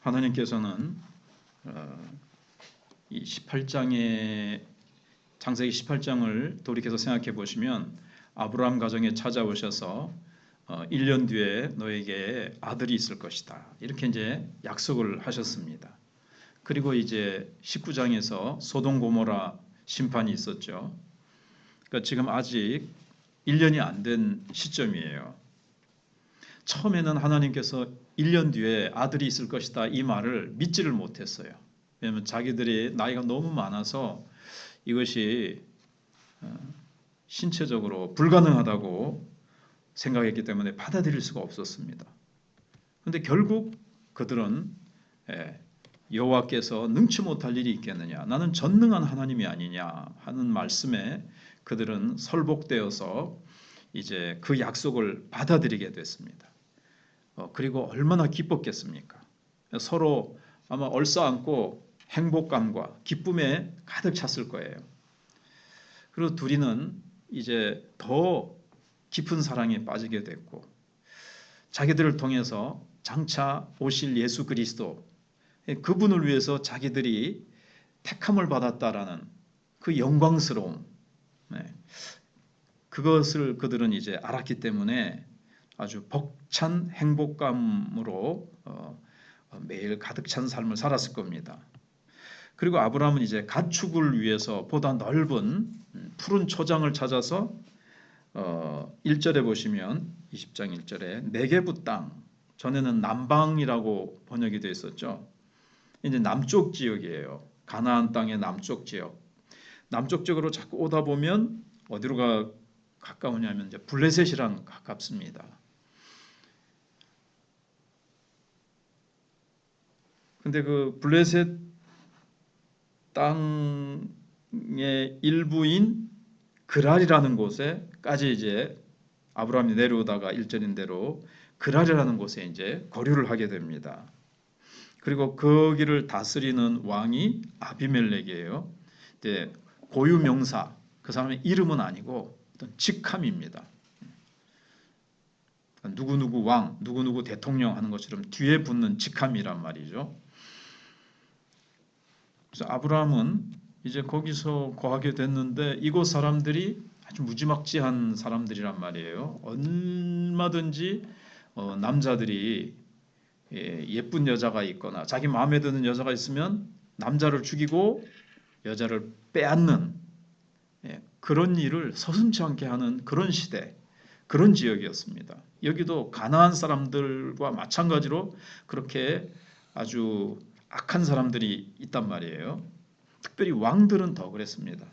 하나님께서는 이 18장의 창세기 18장을 돌이켜서 생각해 보시면 아브라함 가정에 찾아오셔서 1년 뒤에 너에게 아들이 있을 것이다. 이렇게 이제 약속을 하셨습니다. 그리고 이제 19장에서 소돔 고모라 심판이 있었죠. 그러니까 지금 아직 1년이 안 된 시점이에요. 처음에는 하나님께서 1년 뒤에 아들이 있을 것이다 이 말을 믿지를 못했어요. 왜냐하면 자기들이 나이가 너무 많아서 이것이 신체적으로 불가능하다고 생각했기 때문에 받아들일 수가 없었습니다. 그런데 결국 그들은 여호와께서 능치 못할 일이 있겠느냐, 나는 전능한 하나님이 아니냐 하는 말씀에 그들은 설복되어서 이제 그 약속을 받아들이게 됐습니다. 그리고 얼마나 기뻤겠습니까? 서로 아마 얼싸안고 행복감과 기쁨에 가득 찼을 거예요. 그리고 둘이는 이제 더 깊은 사랑에 빠지게 됐고, 자기들을 통해서 장차 오실 예수 그리스도, 그분을 위해서 자기들이 택함을 받았다라는 그 영광스러움, 그것을 그들은 이제 알았기 때문에 아주 벅찬 행복감으로 매일 가득 찬 삶을 살았을 겁니다. 그리고 아브라함은 이제 가축을 위해서 보다 넓은 푸른 초장을 찾아서 1절에 보시면 20장 1절에 네게부 땅, 전에는 남방이라고 번역이 되어 있었죠. 이제 남쪽 지역이에요. 가나안 땅의 남쪽 지역. 남쪽 지역으로 자꾸 오다 보면 어디로 가까우냐면 이제 블레셋이랑 가깝습니다. 근데 그 블레셋 땅의 일부인 그랄이라는 곳에까지 이제 아브라함이 내려오다가 1절인 대로 그랄이라는 곳에 이제 거류를 하게 됩니다. 그리고 거기를 다스리는 왕이 아비멜렉이에요. 근데 고유 명사, 그 사람의 이름은 아니고 어떤 직함입니다. 누구누구 왕, 누구누구 대통령 하는 것처럼 뒤에 붙는 직함이란 말이죠. 그래서 아브라함은 이제 거기서 거하게 됐는데 이곳 사람들이 아주 무지막지한 사람들이란 말이에요. 얼마든지 남자들이 예쁜 여자가 있거나 자기 마음에 드는 여자가 있으면 남자를 죽이고 여자를 빼앗는 그런 일을 서슴지 않게 하는 그런 시대, 그런 지역이었습니다. 여기도 가나안 사람들과 마찬가지로 그렇게 아주 악한 사람들이 있단 말이에요. 특별히 왕들은 더 그랬습니다.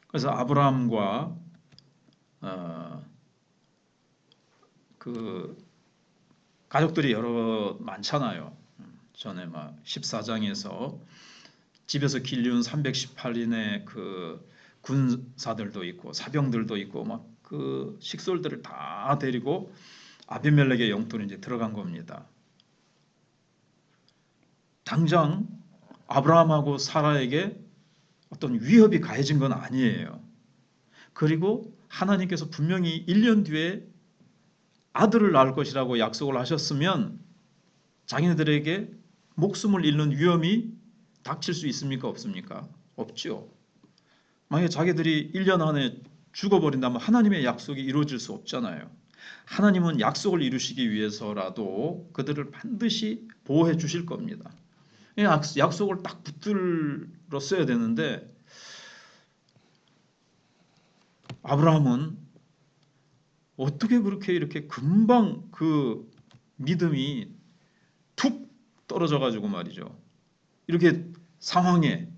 그래서 아브라함과 그 가족들이 여러 많잖아요. 전에 막 14장에서 집에서 길리운 318인의 그 군사들도 있고 사병들도 있고 막 그 식솔들을 다 데리고 아비멜렉의 영토로 이제 들어간 겁니다. 당장 아브라함하고 사라에게 어떤 위협이 가해진 건 아니에요. 그리고 하나님께서 분명히 1년 뒤에 아들을 낳을 것이라고 약속을 하셨으면 자기네들에게 목숨을 잃는 위험이 닥칠 수 있습니까? 없습니까? 없죠. 만약에 자기들이 1년 안에 죽어버린다면 하나님의 약속이 이루어질 수 없잖아요. 하나님은 약속을 이루시기 위해서라도 그들을 반드시 보호해 주실 겁니다. 약속을 딱 붙들었어야 되는데 아브라함은 어떻게 그렇게 이렇게 금방 그 믿음이 툭 떨어져 가지고 말이죠. 이렇게 상황에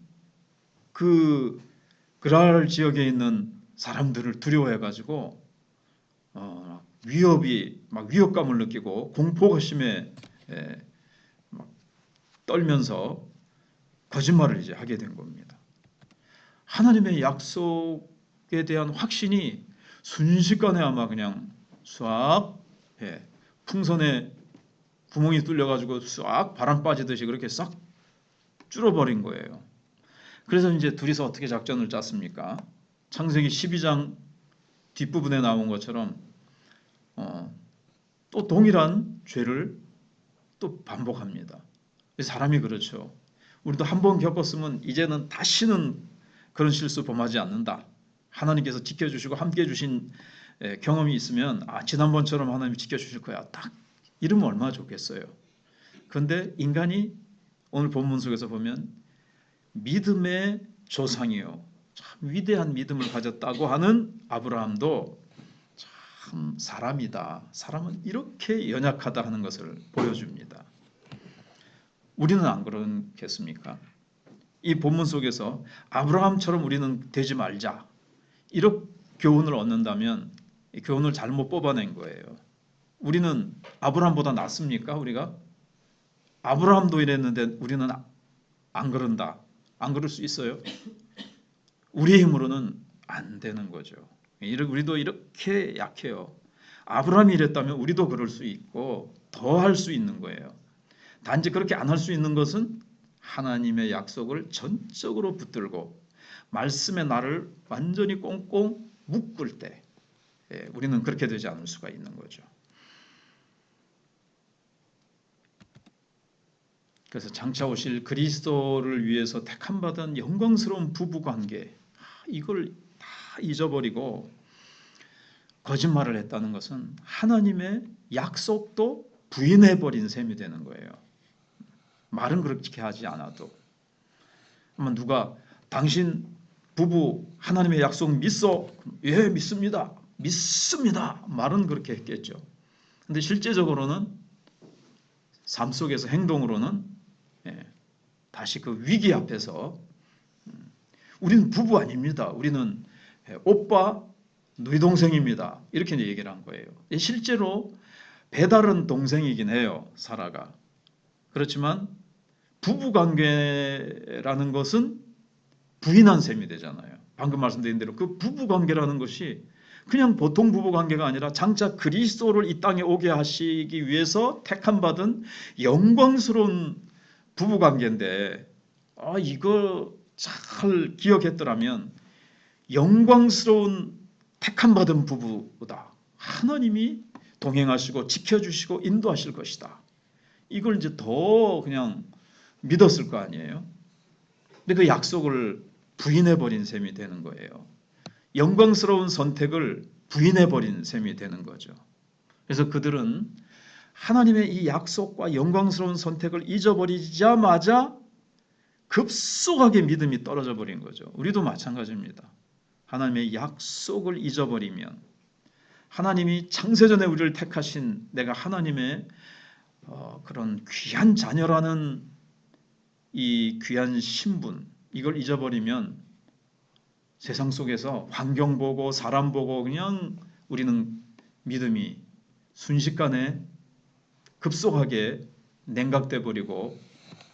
그랄 지역에 있는 사람들을 두려워해 가지고 위협감을 느끼고 공포심에 막 떨면서 거짓말을 이제 하게 된 겁니다. 하나님의 약속에 대한 확신이 순식간에 아마 그냥 싹 풍선에 구멍이 뚫려가지고 싹 바람 빠지듯이 그렇게 싹 줄어버린 거예요. 그래서 이제 둘이서 어떻게 작전을 짰습니까? 창세기 12장 뒷부분에 나온 것처럼 또 동일한 죄를 또 반복합니다. 사람이 그렇죠. 우리도 한 번 겪었으면 이제는 다시는 그런 실수 범하지 않는다. 하나님께서 지켜주시고 함께해 주신 경험이 있으면 지난번처럼 하나님이 지켜주실 거야. 딱 이러면 얼마나 좋겠어요. 그런데 인간이 오늘 본문 속에서 보면 믿음의 조상이요, 참 위대한 믿음을 가졌다고 하는 아브라함도 참 사람이다. 사람은 이렇게 연약하다 하는 것을 보여줍니다. 우리는 안 그렇겠습니까? 이 본문 속에서 아브라함처럼 우리는 되지 말자, 이런 교훈을 얻는다면 이 교훈을 잘못 뽑아낸 거예요. 우리는 아브라함보다 낫습니까? 우리가? 아브라함도 이랬는데 우리는 안 그런다. 안 그럴 수 있어요? 우리의 힘으로는 안 되는 거죠. 우리도 이렇게 약해요. 아브라함이 이랬다면 우리도 그럴 수 있고 더 할 수 있는 거예요. 단지 그렇게 안 할 수 있는 것은 하나님의 약속을 전적으로 붙들고 말씀의 나를 완전히 꽁꽁 묶을 때 우리는 그렇게 되지 않을 수가 있는 거죠. 그래서 장차 오실 그리스도를 위해서 택함받은 영광스러운 부부관계, 이걸 다 잊어버리고 거짓말을 했다는 것은 하나님의 약속도 부인해버린 셈이 되는 거예요. 말은 그렇게 하지 않아도. 누가 당신 부부 하나님의 약속 믿어? 예, 믿습니다. 믿습니다. 말은 그렇게 했겠죠. 근데 실제적으로는 삶 속에서 행동으로는 다시 그 위기 앞에서 우리는 부부 아닙니다. 우리는 오빠, 너희 동생입니다. 이렇게 얘기를 한 거예요. 실제로 배다른 동생이긴 해요, 사라가. 그렇지만 부부관계라는 것은 부인한 셈이 되잖아요. 방금 말씀드린 대로 그 부부관계라는 것이 그냥 보통 부부관계가 아니라 장차 그리스도를 이 땅에 오게 하시기 위해서 택함받은 영광스러운 부부관계인데 이거 잘 기억했더라면 영광스러운 택함받은 부부다. 하나님이 동행하시고 지켜주시고 인도하실 것이다. 이걸 이제 더 그냥 믿었을 거 아니에요. 근데 그 약속을 부인해버린 셈이 되는 거예요. 영광스러운 선택을 부인해버린 셈이 되는 거죠. 그래서 그들은 하나님의 이 약속과 영광스러운 선택을 잊어버리자마자 급속하게 믿음이 떨어져 버린 거죠. 우리도 마찬가지입니다. 하나님의 약속을 잊어버리면 하나님이 창세전에 우리를 택하신 내가 하나님의 그런 귀한 자녀라는 이 귀한 신분, 이걸 잊어버리면 세상 속에서 환경 보고 사람 보고 그냥 우리는 믿음이 순식간에 급속하게 냉각돼 버리고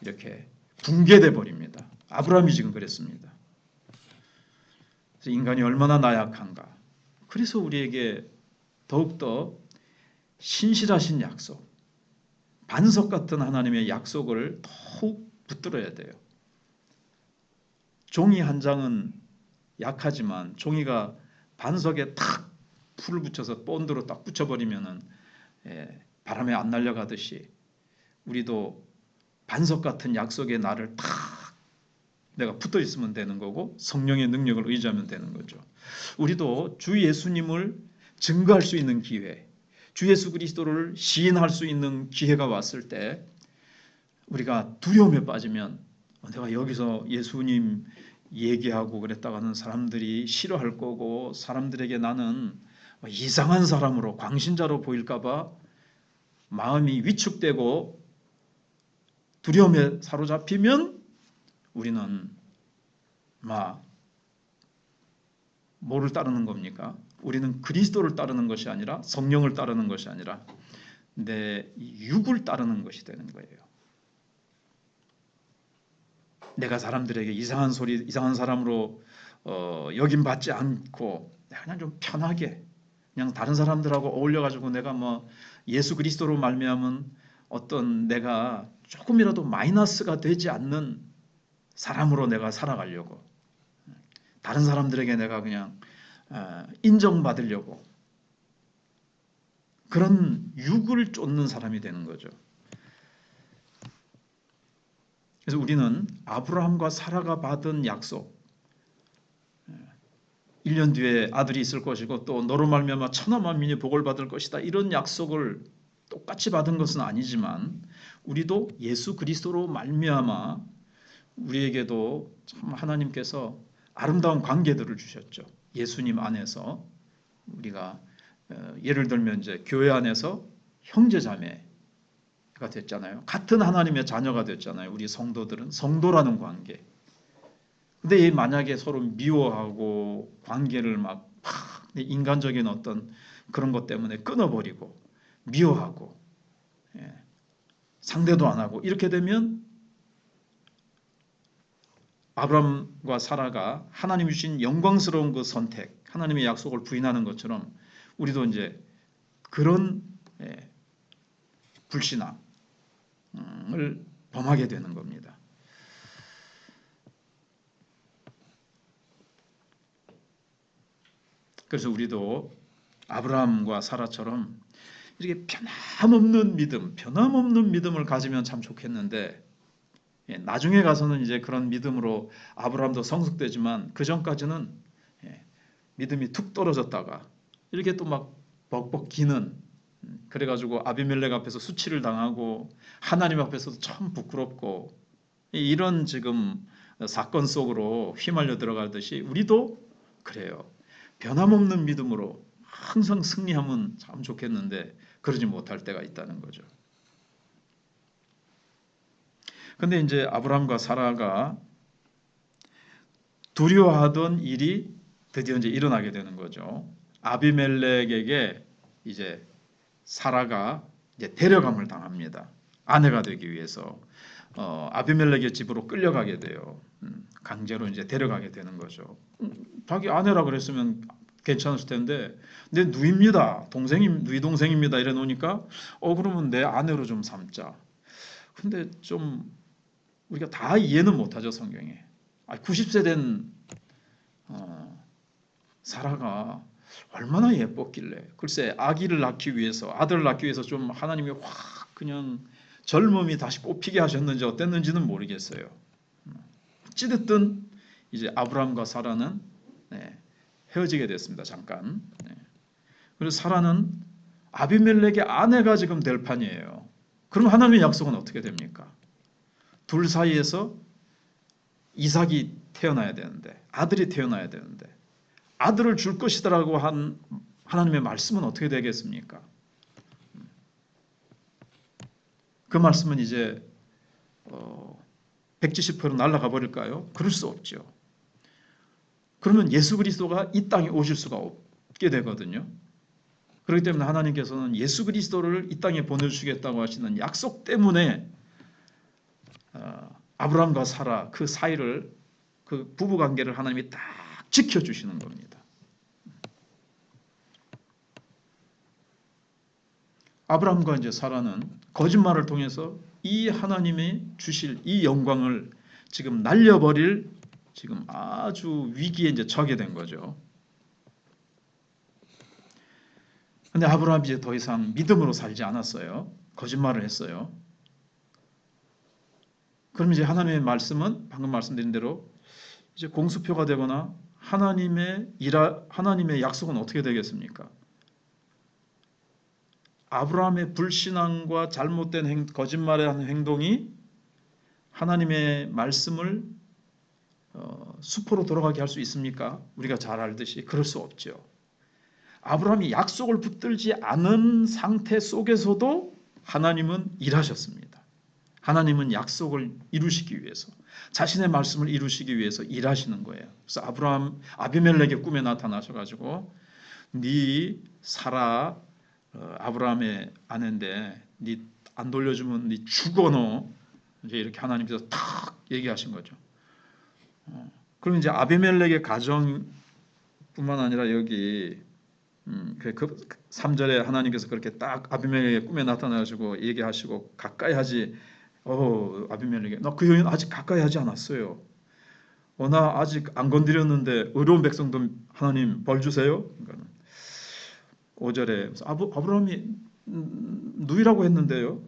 이렇게 붕괴돼 버립니다. 아브라함이 지금 그랬습니다. 그래서 인간이 얼마나 나약한가. 그래서 우리에게 더욱더 신실하신 약속, 반석 같은 하나님의 약속을 더욱 붙들어야 돼요. 종이 한 장은 약하지만 종이가 반석에 탁 풀을 붙여서 본드로 딱 붙여버리면은 바람에 안 날려가듯이 우리도 반석 같은 약속의 나를 탁 내가 붙어 있으면 되는 거고 성령의 능력을 의지하면 되는 거죠. 우리도 주 예수님을 증거할 수 있는 기회, 주 예수 그리스도를 시인할 수 있는 기회가 왔을 때 우리가 두려움에 빠지면 내가 여기서 예수님 얘기하고 그랬다가는 사람들이 싫어할 거고 사람들에게 나는 이상한 사람으로 광신자로 보일까 봐 마음이 위축되고 두려움에 사로잡히면 우리는 뭐를 따르는 겁니까? 우리는 그리스도를 따르는 것이 아니라 성령을 따르는 것이 아니라 내 육을 따르는 것이 되는 거예요. 내가 사람들에게 이상한 소리, 이상한 사람으로 여김받지 않고 그냥 좀 편하게 그냥 다른 사람들하고 어울려가지고 내가 예수 그리스도로 말미암은 어떤 내가 조금이라도 마이너스가 되지 않는 사람으로 내가 살아가려고 다른 사람들에게 내가 그냥 인정받으려고 그런 육을 쫓는 사람이 되는 거죠. 그래서 우리는 아브라함과 사라가 받은 약속, 1년 뒤에 아들이 있을 것이고 또 너로 말미암아 천하 만민이 복을 받을 것이다, 이런 약속을 똑같이 받은 것은 아니지만 우리도 예수 그리스도로 말미암아 우리에게도 참 하나님께서 아름다운 관계들을 주셨죠. 예수님 안에서 우리가 예를 들면 이제 교회 안에서 형제 자매가 됐잖아요. 같은 하나님의 자녀가 됐잖아요. 우리 성도들은 성도라는 관계. 근데 만약에 서로 미워하고 관계를 막 인간적인 어떤 그런 것 때문에 끊어버리고 미워하고 상대도 안 하고 이렇게 되면 아브라함과 사라가 하나님이 주신 영광스러운 그 선택, 하나님의 약속을 부인하는 것처럼 우리도 이제 그런 불신앙을 범하게 되는 겁니다. 그래서 우리도 아브라함과 사라처럼 이렇게 변함없는 믿음을 가지면 참 좋겠는데, 나중에 가서는 이제 그런 믿음으로 아브라함도 성숙되지만 그 전까지는 믿음이 툭 떨어졌다가 이렇게 또 막 벅벅 기는, 그래가지고 아비멜렉 앞에서 수치를 당하고 하나님 앞에서도 참 부끄럽고 이런 지금 사건 속으로 휘말려 들어가듯이 우리도 그래요. 변함없는 믿음으로 항상 승리하면 참 좋겠는데 그러지 못할 때가 있다는 거죠. 근데 이제 아브라함과 사라가 두려워하던 일이 드디어 이제 일어나게 되는 거죠. 아비멜렉에게 이제 사라가 이제 데려감을 당합니다. 아내가 되기 위해서 아비멜렉의 집으로 끌려가게 돼요. 강제로 이제 데려가게 되는 거죠. 자기 아내라 그랬으면 괜찮았을 텐데 내 누이입니다, 누이 동생입니다 이래 놓으니까 그러면 내 아내로 좀 삼자. 근데 좀 우리가 다 이해는 못하죠, 성경에. 90세 된 사라가 얼마나 예뻤길래, 글쎄 아기를 낳기 위해서, 아들을 낳기 위해서 좀 하나님이 확 그냥 젊음이 다시 꽃피게 하셨는지 어땠는지는 모르겠어요. 어찌됐든 이제 아브라함과 사라는 헤어지게 됐습니다, 잠깐. 그래서 사라는 아비멜렉의 아내가 지금 될 판이에요. 그럼 하나님의 약속은 어떻게 됩니까? 둘 사이에서 이삭이 태어나야 되는데, 아들이 태어나야 되는데, 아들을 줄 것이다라고 한 하나님의 말씀은 어떻게 되겠습니까? 그 말씀은 이제 170% 날아가 버릴까요? 그럴 수 없죠. 그러면 예수 그리스도가 이 땅에 오실 수가 없게 되거든요. 그렇기 때문에 하나님께서는 예수 그리스도를 이 땅에 보내주시겠다고 하시는 약속 때문에 아브라함과 사라 그 사이를, 그 부부관계를 하나님이 딱 지켜주시는 겁니다. 아브라함과 이제 사라는 거짓말을 통해서 이 하나님이 주실 이 영광을 지금 날려버릴 지금 아주 위기에 이제 처하게 된 거죠. 근데 아브라함이 이제 더 이상 믿음으로 살지 않았어요. 거짓말을 했어요. 그럼 이제 하나님의 말씀은 방금 말씀드린 대로 이제 공수표가 되거나 하나님의 약속은 어떻게 되겠습니까? 아브라함의 불신앙과 잘못된 거짓말의 한 행동이 하나님의 말씀을 수포로 돌아가게 할 수 있습니까? 우리가 잘 알듯이 그럴 수 없죠. 아브라함이 약속을 붙들지 않은 상태 속에서도 하나님은 일하셨습니다. 하나님은 약속을 이루시기 위해서, 자신의 말씀을 이루시기 위해서 일하시는 거예요. 그래서 아비멜렉의 꿈에 나타나셔가지고 네 사라 아브라함의 아내인데 네 안 돌려주면 네 죽어 너, 이제 이렇게 하나님께서 탁 얘기하신 거죠. 그럼 이제 아비멜렉의 가정뿐만 아니라 여기 그 3절에 하나님께서 그렇게 딱 아비멜렉의 꿈에 나타나가지고 얘기하시고 가까이 하지. 아비멜렉이 나 그 여인 아직 가까이 하지 않았어요. 나 아직 안 건드렸는데 의로운 백성도 하나님 벌 주세요. 그러니까 5절에 아브라함이 누이라고 했는데요.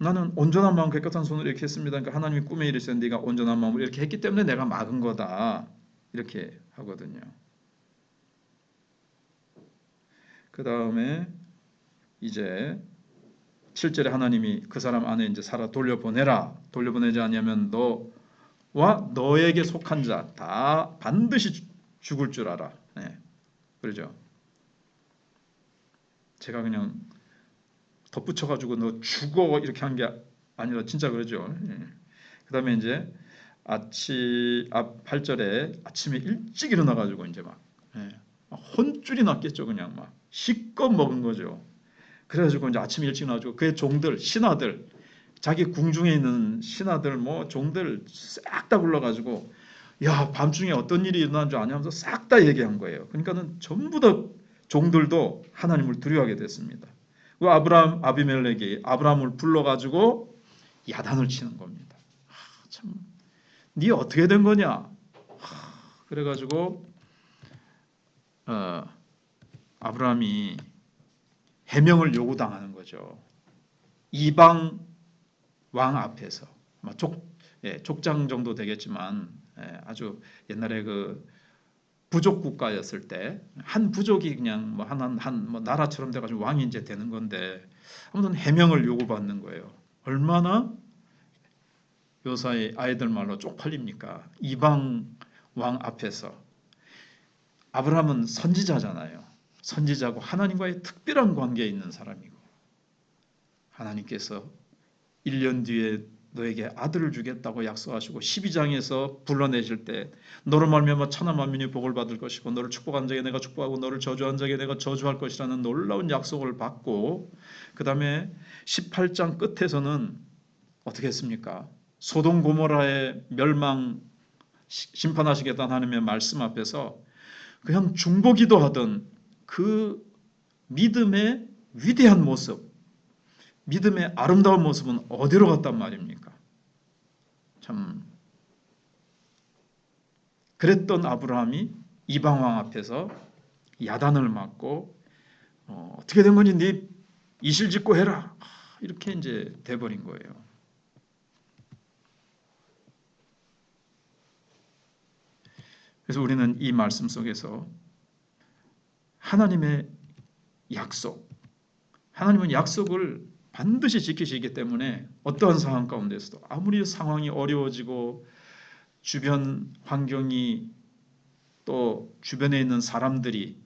나는 온전한 마음 깨끗한 손으로 이렇게 했습니다. 그러니까 하나님이 꿈에 이르시는 네가 온전한 마음으로 이렇게 했기 때문에 내가 막은 거다. 이렇게 하거든요. 그 다음에 이제 7절에 하나님이 그 사람 안에 이제 사라 돌려보내라. 돌려보내지 않으면 너와 너에게 속한 자 다 반드시 죽을 줄 알아. 네. 그러죠. 제가 그냥 덧붙여가지고 너 죽어 이렇게 한 게 아니라 진짜 그러죠. 예. 그 다음에 이제 8절에 아침에 일찍 일어나가지고 이제 막 혼쭐이 났겠죠. 그냥 막 실컷 먹은 거죠. 그래가지고 이제 아침에 일찍 나와가지고 그의 종들, 신하들, 자기 궁중에 있는 신하들, 뭐 종들 싹 다 불러가지고 야 밤중에 어떤 일이 일어난 줄 아냐면서 싹 다 얘기한 거예요. 그러니까는 전부 다 종들도 하나님을 두려워하게 됐습니다. 그 아비멜렉이 아브라함을 불러가지고 야단을 치는 겁니다. 참, 네 어떻게 된 거냐? 그래가지고 아브라함이 해명을 요구당하는 거죠. 이방 왕 앞에서 족장 정도 되겠지만 아주 옛날에 그 부족 국가였을 때 한 부족이 그냥 뭐 뭐 나라처럼 돼가지고 왕이 이제 되는 건데 아무튼 해명을 요구받는 거예요. 얼마나 요사이 아이들 말로 쪽팔립니까? 이방 왕 앞에서. 아브라함은 선지자잖아요. 선지자고 하나님과의 특별한 관계에 있는 사람이고 하나님께서 1년 뒤에 너에게 아들을 주겠다고 약속하시고 12장에서 불러내실 때 너로 말미암아 천하 만민이 복을 받을 것이고 너를 축복한 자에게 내가 축복하고 너를 저주한 자에게 내가 저주할 것이라는 놀라운 약속을 받고 그 다음에 18장 끝에서는 어떻게 했습니까? 소돔 고모라의 멸망 심판하시겠다는 하나님의 말씀 앞에서 그냥 중보기도 하던 그 믿음의 위대한 모습, 믿음의 아름다운 모습은 어디로 갔단 말입니까? 참 그랬던 아브라함이 이방왕 앞에서 야단을 맞고 어떻게 된 거니? 네 이실 짓고 해라. 이렇게 이제 돼버린 거예요. 그래서 우리는 이 말씀 속에서 하나님의 약속, 하나님은 약속을 반드시 지키시기 때문에 어떠한 상황 가운데서도 아무리 상황이 어려워지고 주변 환경이 또 주변에 있는 사람들이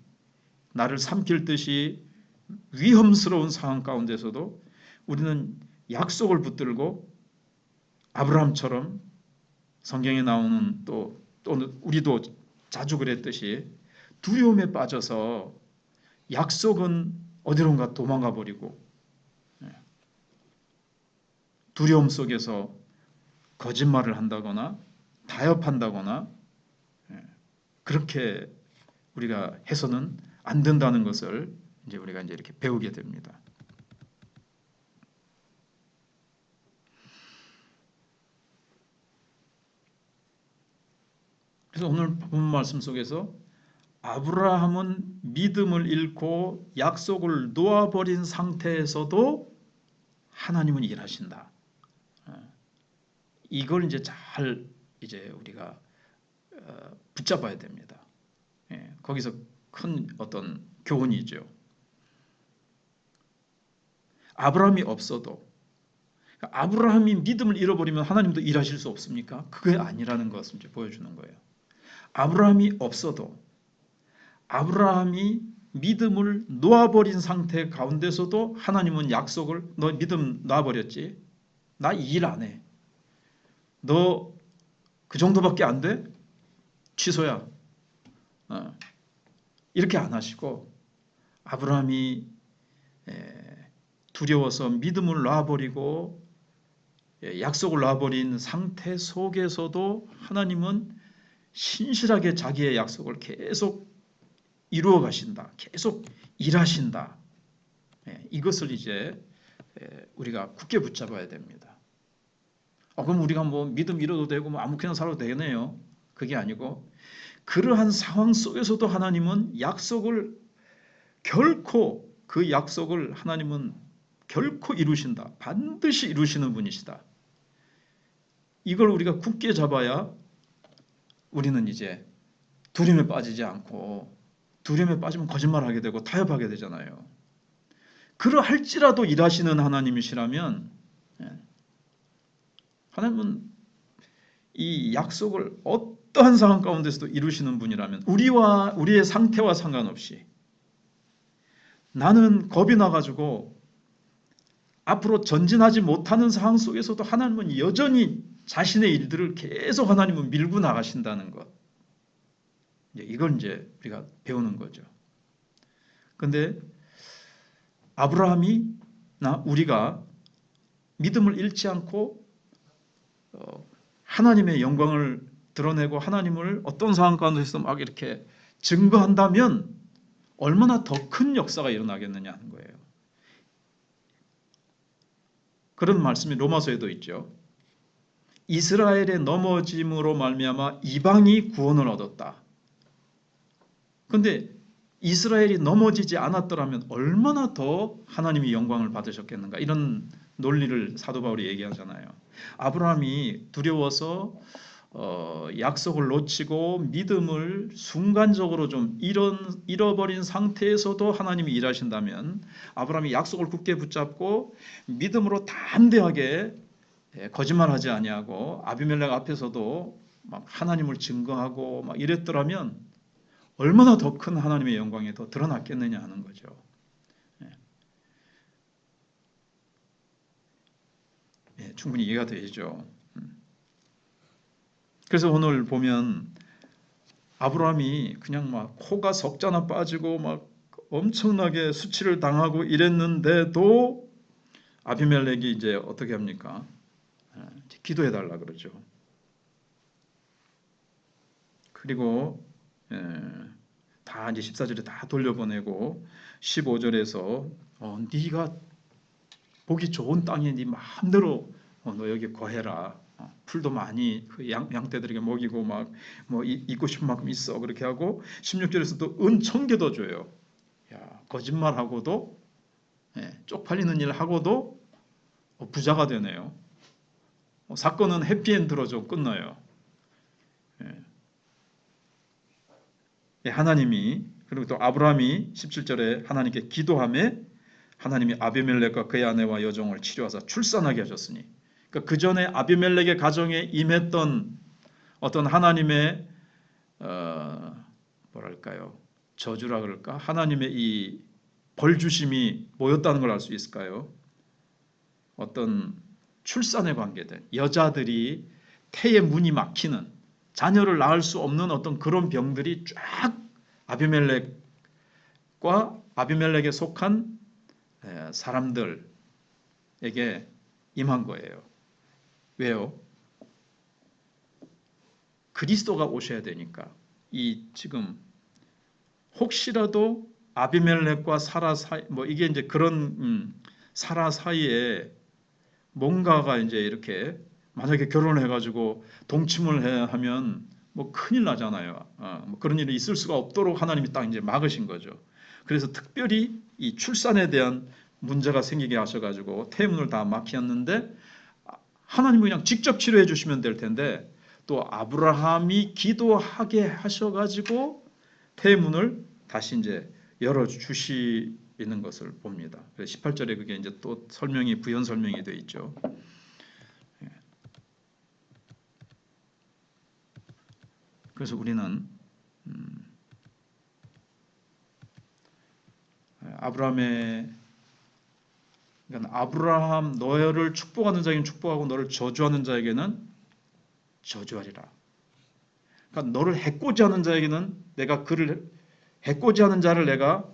나를 삼킬 듯이 위험스러운 상황 가운데서도 우리는 약속을 붙들고 아브라함처럼 성경에 나오는 또 우리도 자주 그랬듯이 두려움에 빠져서 약속은 어디론가 도망가 버리고 두려움 속에서 거짓말을 한다거나 타협한다거나 그렇게 우리가 해서는 안 된다는 것을 이제 우리가 이제 이렇게 배우게 됩니다. 그래서 오늘 본 말씀 속에서 아브라함은 믿음을 잃고 약속을 놓아버린 상태에서도 하나님은 일하신다. 이걸 이제 잘 이제 우리가 붙잡아야 됩니다. 거기서 큰 어떤 교훈이죠. 아브라함이 없어도 아브라함이 믿음을 잃어버리면 하나님도 일하실 수 없습니까? 그게 아니라는 것을 이제 보여주는 거예요. 아브라함이 없어도 아브라함이 믿음을 놓아버린 상태 가운데서도 하나님은 약속을 너 믿음 놔버렸지? 나 일 안 해. 너 그 정도밖에 안 돼? 취소야. 이렇게 안 하시고 아브라함이 두려워서 믿음을 놔버리고 약속을 놔버린 상태 속에서도 하나님은 신실하게 자기의 약속을 계속 이루어 가신다. 계속 일하신다. 이것을 이제 우리가 굳게 붙잡아야 됩니다. 그럼 우리가 뭐 믿음 잃어도 되고 뭐 아무렇게나 살아도 되겠네요. 그게 아니고 그러한 상황 속에서도 하나님은 그 약속을 하나님은 결코 이루신다. 반드시 이루시는 분이시다. 이걸 우리가 굳게 잡아야 우리는 이제 두려움에 빠지지 않고, 두려움에 빠지면 거짓말하게 되고 타협하게 되잖아요. 그러할지라도 일하시는 하나님이시라면, 하나님은 이 약속을 어떠한 상황 가운데서도 이루시는 분이라면 우리의 상태와 상관없이, 나는 겁이 나가지고 앞으로 전진하지 못하는 상황 속에서도 하나님은 여전히 자신의 일들을 계속 하나님은 밀고 나가신다는 것. 이걸 이제 우리가 배우는 거죠. 근데 아브라함이나 우리가 믿음을 잃지 않고 하나님의 영광을 드러내고 하나님을 어떤 상황 가운데서 막 이렇게 증거한다면 얼마나 더 큰 역사가 일어나겠느냐 하는 거예요. 그런 말씀이 로마서에도 있죠. 이스라엘의 넘어짐으로 말미암아 이방이 구원을 얻었다. 그런데 이스라엘이 넘어지지 않았더라면 얼마나 더 하나님이 영광을 받으셨겠는가, 이런 논리를 사도 바울이 얘기하잖아요. 아브라함이 두려워서 약속을 놓치고 믿음을 순간적으로 좀 잃어버린 상태에서도 하나님이 일하신다면, 아브라함이 약속을 굳게 붙잡고 믿음으로 담대하게 거짓말하지 아니하고 아비멜렉 앞에서도 막 하나님을 증거하고 막 이랬더라면 얼마나 더 큰 하나님의 영광이 더 드러났겠느냐 하는 거죠. 충분히 이해가 되죠. 그래서 오늘 보면 아브라함이 그냥 막 코가 석자나 빠지고 막 엄청나게 수치를 당하고 이랬는데도 아비멜렉이 이제 어떻게 합니까? 기도해 달라 그러죠. 그리고 다 이제 14절에 다 돌려보내고 15절에서 네가 보기 좋은 땅에 네 마음대로 너 여기 거해라. 풀도 많이 그 양떼들에게 먹이고 막 뭐 있고 싶은 만큼 있어. 그렇게 하고 16절에서 또 은 1000개 더 줘요. 야, 거짓말하고도 쪽팔리는 일 하고도 부자가 되네요. 사건은 해피엔드로 좀 끝나요. 하나님이, 그리고 또 아브라함이 17절에 하나님께 기도하며 하나님이 아비멜렉과 그의 아내와 여종을 치료하사 출산하게 하셨으니, 그러니까 그 전에 아비멜렉의 가정에 임했던 어떤 하나님의 뭐랄까요, 저주라 그럴까, 하나님의 이 벌주심이 뭐였다는 걸 알 수 있을까요? 어떤 출산에 관계된 여자들이 태의 문이 막히는, 자녀를 낳을 수 없는 어떤 그런 병들이 쫙 아비멜렉과 아비멜렉에 속한 사람들에게 임한 거예요. 왜요? 그리스도가 오셔야 되니까. 이 지금 혹시라도 아비멜렉과 사라 사이, 뭐 이게 이제 그런 사라 사이에 뭔가가 이제 이렇게 만약에 결혼을 해가지고 동침을 하면 뭐 큰일 나잖아요. 뭐 그런 일이 있을 수가 없도록 하나님이 딱 이제 막으신 거죠. 그래서 특별히 이 출산에 대한 문제가 생기게 하셔가지고 태문을 다 막혔는데, 하나님이 그냥 직접 치료해 주시면 될 텐데 또 아브라함이 기도하게 하셔가지고 태문을 다시 이제 열어 주시는 것을 봅니다. 18절에 그게 이제 또 설명이, 부연 설명이 되어 있죠. 그래서 우리는 그러니까 아브라함 너를 축복하는 자에게는 축복하고 너를 저주하는 자에게는 저주하리라. 그러니까 너를 해코지하는 자에게는 내가 그를 해코지하는 자를 내가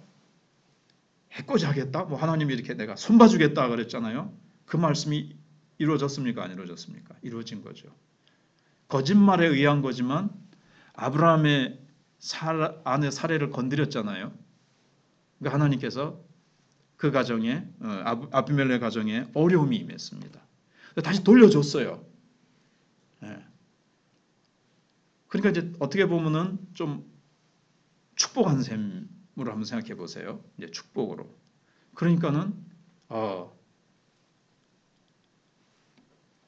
해코지하겠다. 뭐 하나님이 이렇게 내가 손봐주겠다 그랬잖아요. 그 말씀이 이루어졌습니까? 안 이루어졌습니까? 이루어진 거죠. 거짓말에 의한 거지만 아브라함의 아내 사례를 건드렸잖아요. 그러니까 하나님께서 그 가정에, 아비멜렉 가정에 어려움이 임했습니다. 다시 돌려줬어요. 예. 그러니까 이제 어떻게 보면은 좀 축복한 셈으로 한번 생각해 보세요. 이제 축복으로. 그러니까는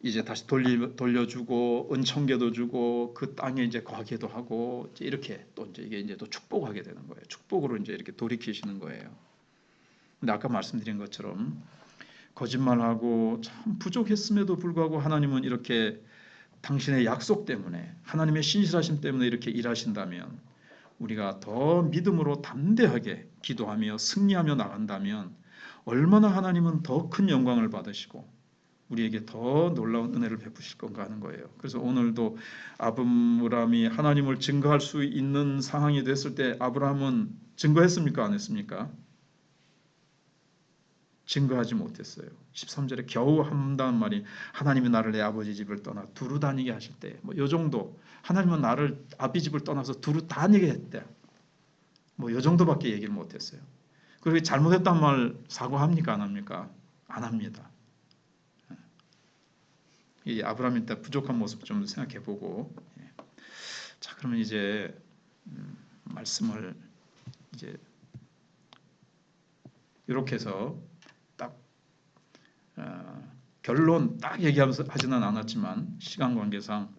이제 다시 돌려주고 은총계도 주고 그 땅에 이제 거하게도 하고 이제 이렇게 또 이제 이게 이제 또 축복하게 되는 거예요. 축복으로 이제 이렇게 돌이키시는 거예요. 근데 아까 말씀드린 것처럼 거짓말하고 참 부족했음에도 불구하고 하나님은 이렇게 당신의 약속 때문에 하나님의 신실하심 때문에 이렇게 일하신다면 우리가 더 믿음으로 담대하게 기도하며 승리하며 나간다면 얼마나 하나님은 더 큰 영광을 받으시고 우리에게 더 놀라운 은혜를 베푸실 건가 하는 거예요. 그래서 오늘도 아브라함이 하나님을 증거할 수 있는 상황이 됐을 때 아브라함은 증거했습니까? 안 했습니까? 증거하지 못했어요. 13절에 겨우 한다는 말이 하나님이 나를 내 아버지 집을 떠나 두루 다니게 하실 때 뭐 요 정도 하나님은 나를 아비 집을 떠나서 두루 다니게 했대. 뭐 요 정도밖에 얘기를 못했어요. 그리고 잘못했단 말 사과합니까? 안 합니까? 안 합니다. 이 아브라함의 부족한 모습 좀 생각해보고 자 그러면 이제 말씀을 이제 이렇게 해서 딱 결론 딱 얘기하면서 하지는 않았지만 시간 관계상